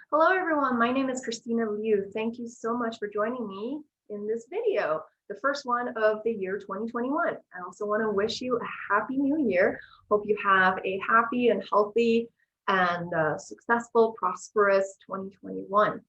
Hello everyone, my name is Christina Liu. Thank you so much for joining me in this video, the first one of the year 2021. I also want to wish you a happy new year. Hope you have a happy and healthy and successful, prosperous 2021.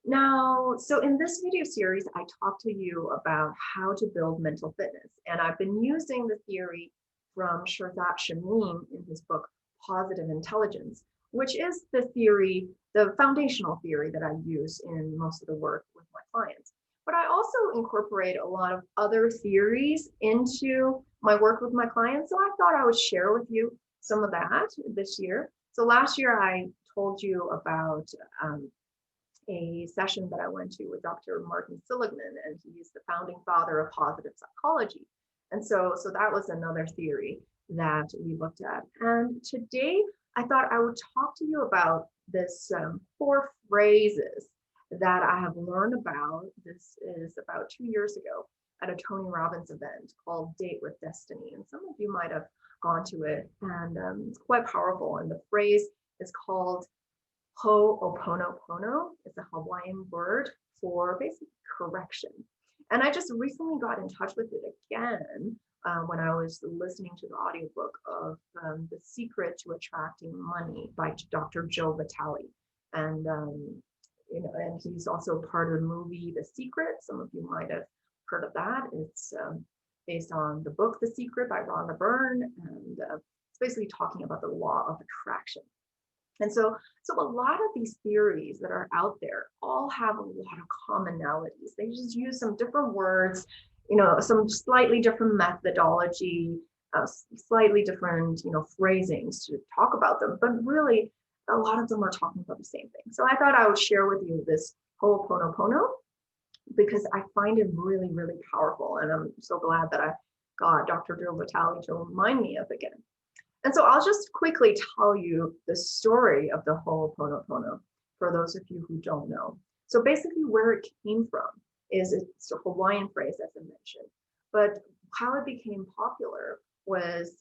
Now, so in this video series, I talk to you about how to build mental fitness. And I've been using the theory from Shirzad Chamine in his book, Positive Intelligence, which is the theory, the foundational theory that I use in most of the work with my clients. But I also incorporate a lot of other theories into my work with my clients. So I thought I would share with you some of that this year. So last year I told you about a session that I went to with Dr. Martin Seligman, and he's the founding father of positive psychology. And so that was another theory that we looked at. And today I thought I would talk to you about this four phrases that I have learned about. This is about 2 years ago at a Tony Robbins event called Date with Destiny. And some of you might have gone to it, and it's quite powerful. And the phrase is called Ho'oponopono. It's a Hawaiian word for basically correction. And I just recently got in touch with it again when I was listening to the audiobook of The Secret to Attracting Money by Dr. Joe Vitale. And and he's also part of the movie The Secret. Some of you might have heard of that. It's based on the book The Secret by Rhonda Byrne, and it's basically talking about the law of attraction. And so a lot of these theories that are out there all have a lot of commonalities. They just use some different words, some slightly different methodology, slightly different, phrasings to talk about them. But really, a lot of them are talking about the same thing. So I thought I would share with you this Ho'oponopono because I find it really, really powerful. And I'm so glad that I got Dr. Joe Vitale to remind me of again. And so I'll just quickly tell you the story of the Ho'oponopono for those of you who don't know. So basically where it came from is it's a Hawaiian phrase, as I mentioned. But how it became popular was,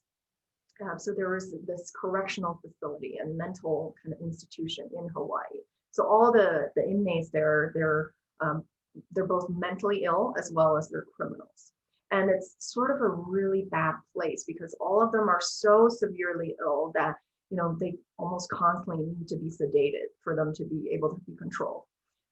so there was this correctional facility and mental kind of institution in Hawaii. So all the inmates there, they're both mentally ill as well as they're criminals. And it's sort of a really bad place because all of them are so severely ill that, they almost constantly need to be sedated for them to be able to be controlled.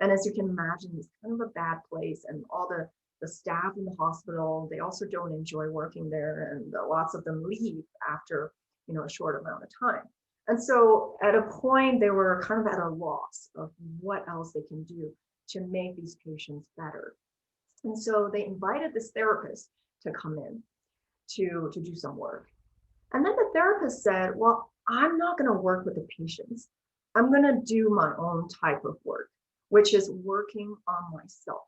And as you can imagine, it's kind of a bad place, and all the staff in the hospital, they also don't enjoy working there, and lots of them leave after, a short amount of time. And so at a point, they were kind of at a loss of what else they can do to make these patients better. And so they invited this therapist to come in to do some work. And then the therapist said, well, I'm not going to work with the patients. I'm going to do my own type of work, which is working on myself.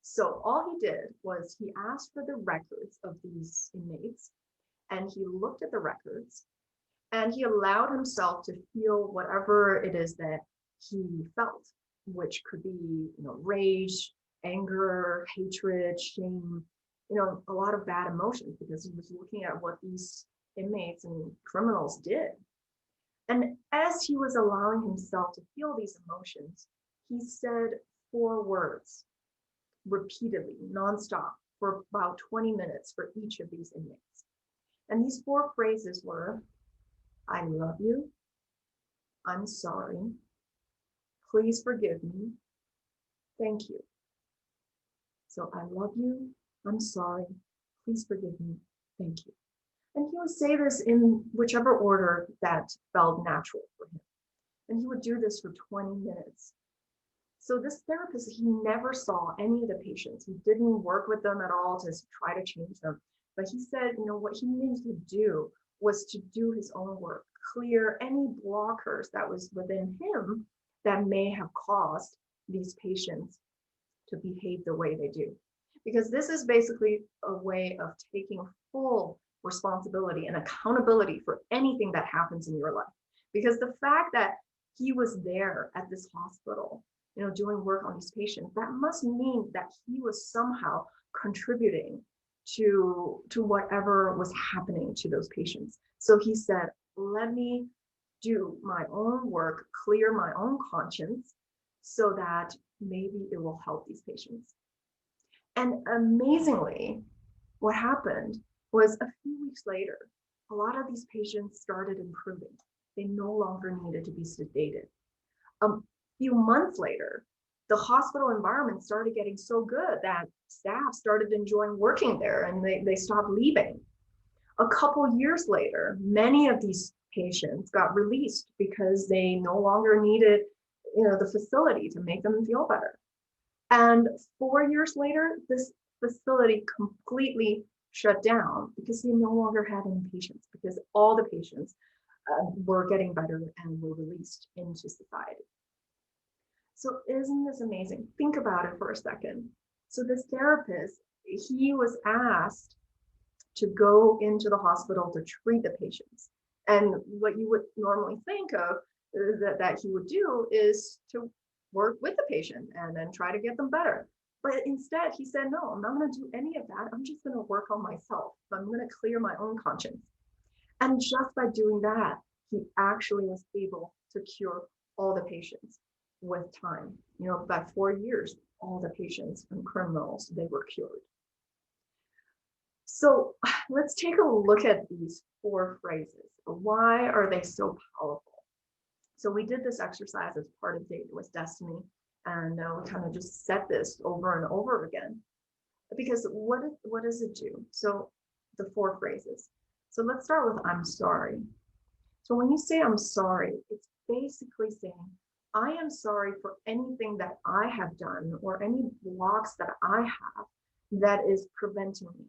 So all he did was he asked for the records of these inmates, and he looked at the records, and he allowed himself to feel whatever it is that he felt, which could be, rage, anger, hatred, shame, a lot of bad emotions, because he was looking at what these inmates and criminals did. And as he was allowing himself to feel these emotions, he said 4 words repeatedly, nonstop, for about 20 minutes for each of these inmates. And these 4 phrases were, I love you, I'm sorry, please forgive me, thank you. So I love you, I'm sorry, please forgive me, thank you. And he would say this in whichever order that felt natural for him. And he would do this for 20 minutes. So this therapist, he never saw any of the patients. He didn't work with them at all to try to change them. But he said, what he needed to do was to do his own work, clear any blockers that was within him that may have caused these patients to behave the way they do. Because this is basically a way of taking full responsibility and accountability for anything that happens in your life. Because the fact that he was there at this hospital, doing work on these patients, that must mean that he was somehow contributing to whatever was happening to those patients. So he said, let me do my own work, clear my own conscience so that maybe it will help these patients. And amazingly, what happened was a few weeks later, a lot of these patients started improving. They no longer needed to be sedated. A few months later, the hospital environment started getting so good that staff started enjoying working there and they stopped leaving. A couple years later, many of these patients got released because they no longer needed, the facility to make them feel better. And 4 years later, this facility completely shut down because they no longer had any patients, because all the patients were getting better and were released into society. So isn't this amazing? Think about it for a second. So this therapist, he was asked to go into the hospital to treat the patients. And what you would normally think of that he would do is to work with the patient and then try to get them better. But instead, he said, no, I'm not going to do any of that. I'm just going to work on myself. I'm going to clear my own conscience. And just by doing that, he actually was able to cure all the patients with time. By 4 years, all the patients and criminals, they were cured. So let's take a look at these 4 phrases. Why are they so powerful? So we did this exercise as part of Date with Destiny, and we kind of just set this over and over again. Because what does it do? So the 4 phrases. So let's start with I'm sorry. So when you say I'm sorry, it's basically saying I am sorry for anything that I have done or any blocks that I have that is preventing me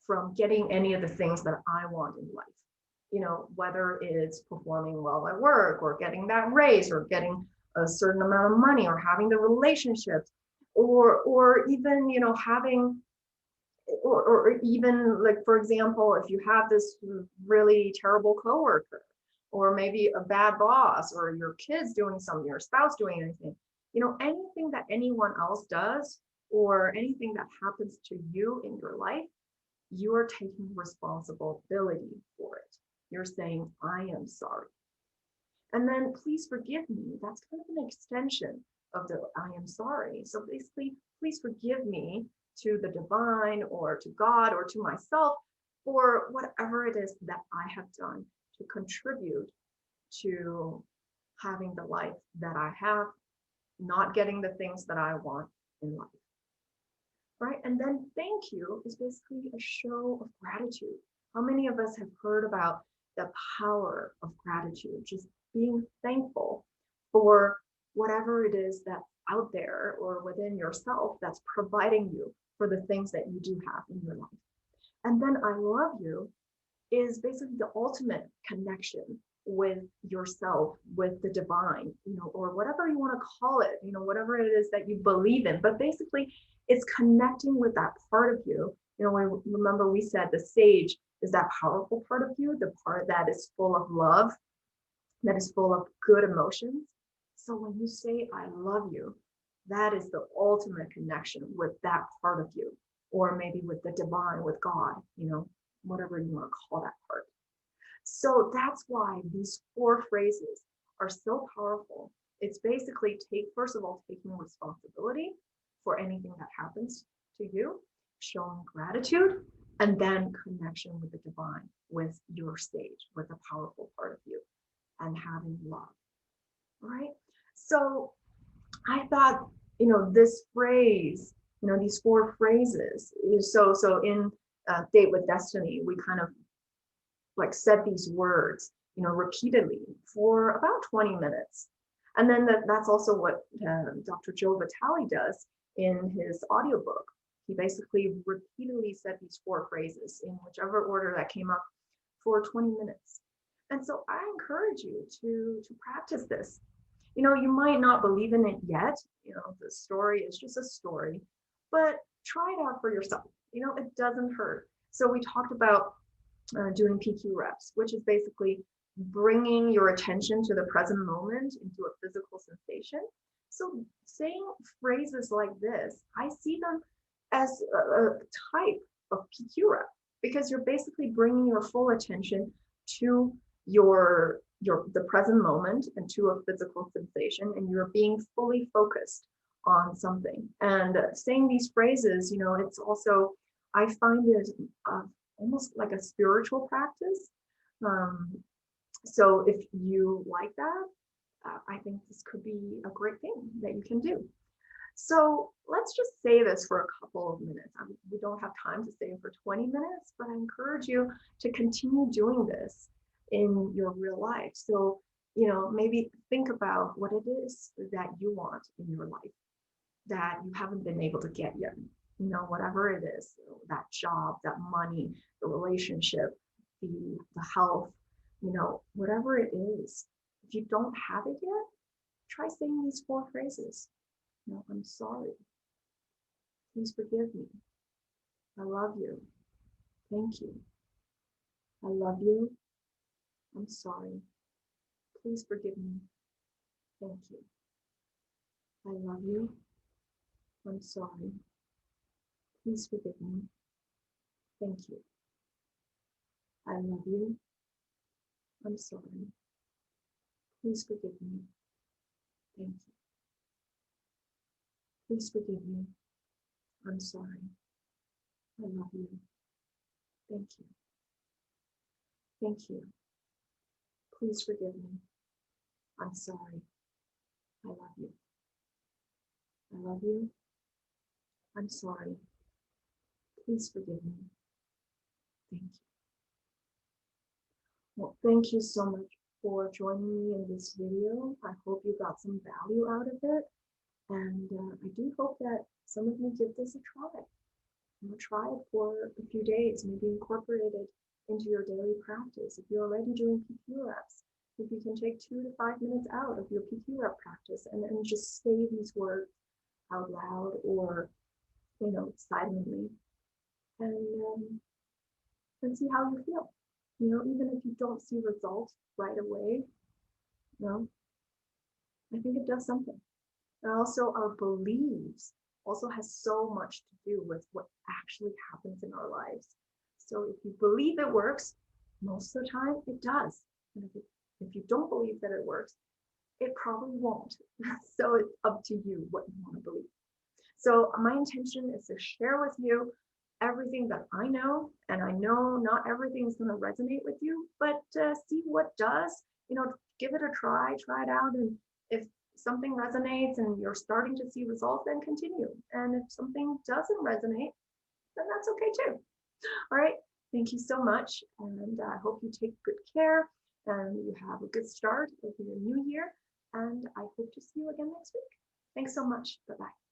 from getting any of the things that I want in life. Whether it's performing well at work or getting that raise or getting a certain amount of money or having the relationships or even, having or even like, for example, if you have this really terrible coworker or maybe a bad boss or your kids doing something, your spouse doing anything, anything that anyone else does or anything that happens to you in your life, you are taking responsibility for it. You're saying, I am sorry. And then please forgive me. That's kind of an extension of the I am sorry. So basically, please forgive me to the divine or to God or to myself for whatever it is that I have done to contribute to having the life that I have, not getting the things that I want in life. Right? And then thank you is basically a show of gratitude. How many of us have heard about the power of gratitude, just being thankful for whatever it is that's out there or within yourself that's providing you for the things that you do have in your life. And then I love you is basically the ultimate connection with yourself, with the divine, or whatever you want to call it, whatever it is that you believe in. But basically, it's connecting with that part of you. Remember we said the sage is that powerful part of you, the part that is full of love, that is full of good emotions. So when you say, I love you, that is the ultimate connection with that part of you, or maybe with the divine, with God, whatever you want to call that part. So that's why these 4 phrases are so powerful. It's basically first of all, taking responsibility for anything that happens to you, showing gratitude, and then connection with the divine, with your sage, with the powerful part of you, and having love. Right? So I thought, this phrase, these 4 phrases. So in Date with Destiny, we kind of like said these words, repeatedly for about 20 minutes. And then that's also what Dr. Joe Vitale does in his audiobook. He basically repeatedly said these 4 phrases in whichever order that came up for 20 minutes. And so I encourage you to practice this. You might not believe in it yet. The story is just a story, but try it out for yourself. It doesn't hurt. So we talked about doing PQ reps, which is basically bringing your attention to the present moment into a physical sensation. So saying phrases like this, I see them as a type of PQ rep because you're basically bringing your full attention to your the present moment into a physical sensation, and you're being fully focused on something. And saying these phrases, it's also, I find it almost like a spiritual practice. So if you like that, I think this could be a great thing that you can do. So let's just say this for a couple of minutes. We don't have time to stay for 20 minutes, but I encourage you to continue doing this in your real life. So, maybe think about what it is that you want in your life that you haven't been able to get yet. Whatever it is, that job, that money, the relationship, the health, whatever it is. If you don't have it yet, try saying these 4 phrases. I'm sorry. Please forgive me. I love you. Thank you. I love you. I'm sorry. Please forgive me. Thank you. I love you. I'm sorry. Please forgive me. Thank you. I love you. I'm sorry. Please forgive me. Thank you. Please forgive me. I'm sorry. I love you. Thank you. Thank you. Please forgive me. I'm sorry. I love you. I love you. I'm sorry. Please forgive me. Thank you. Well, thank you so much for joining me in this video. I hope you got some value out of it. And I do hope that some of you give this a try. Try it for a few days, maybe incorporate it into your daily practice. If you're already doing PQ reps, if you can take 2 to 5 minutes out of your PQ rep practice and just say these words out loud or, silently, and see how you feel. Even if you don't see results right away, I think it does something. And also our beliefs also has so much to do with what actually happens in our lives. So if you believe it works, most of the time it does. And if you don't believe that it works, it probably won't. So it's up to you what you want to believe. So my intention is to share with you everything that I know, and I know not everything is going to resonate with you, but see what does. Give it a try it out, and if something resonates and you're starting to see results, then continue. And if something doesn't resonate, then that's okay too. All right. Thank you so much. And I hope you take good care and you have a good start of your new year. And I hope to see you again next week. Thanks so much. Bye-bye.